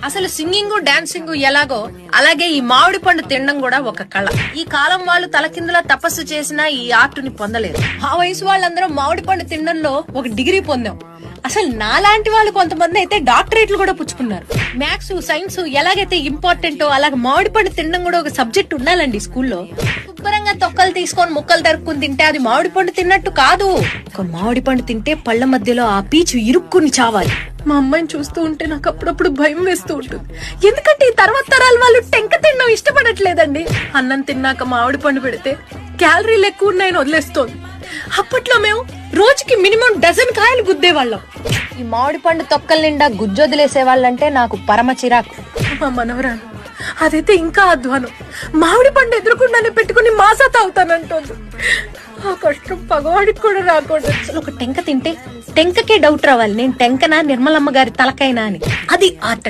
అసలు singing dancing ఎలాగో అలాగే ఈ మామిడి పండు తినడం కూడా ఒక కళ. ఈ కాలం వాళ్ళు తలకిందులా తపస్సు చేసినా ఈ ఆర్టుని పొందలేరు. ఆ వయసు వాళ్ళందరూ మామిడి పండు తినడంలో ఒక డిగ్రీ పొందాం. అసలు నాలాంటి వాళ్ళు కొంతమంది అయితే డాక్టరేట్లు కూడా పుచ్చుకున్నారు. మ్యాథ్స్ సైన్స్ ఎలాగైతే ఇంపార్టెంటో అలాగే మామిడి పండు తినడం కూడా ఒక సబ్జెక్ట్ ఉండాలండి స్కూల్లో. శుభ్రంగా తొక్కలు తీసుకొని ముక్కలు తరుక్కుని తింటే అది మామిడి పండు తిన్నట్టు కాదు. ఒక మామిడి పండు తింటే పళ్ళ మధ్యలో ఆ పీచు ఇరుక్కుని చావాలి. మా అమ్మాయిని చూస్తూ ఉంటే నాకు అప్పుడప్పుడు భయం వేస్తూ ఉంటుంది. ఎందుకంటే ఈ తర్వాత తరాల వాళ్ళు టెంక తినడం ఇష్టపడట్లేదండి. అన్నం తిన్నాక మామిడి పండు పెడితే క్యాలరీలు ఎక్కువ ఉన్నాయని వదిలేస్తోంది. అప్పట్లో మేము రోజుకి మినిమం డజన్ కాయలు గుద్దేవాళ్ళం. ఈ మామిడి పండు తొక్కల నిండా గుజ్జొదిలేసే వాళ్ళంటే నాకు పరమ చిరాకు. మా మనవరాలు అదైతే ఇంకా అధ్వానం. మామిడి పండు ఎదురుకుండానే పెట్టుకుని మాసా తాగుతానంటోంది. ఆ కష్టం పగవాడికి కూడా రాకూడదు. అసలు ఒక టెంక తింటే టెంకకే డౌట్ రావాలి, నేను టెంకనా నిర్మలమ్మ గారి తలకైనా అని. అది ఆర్ట్.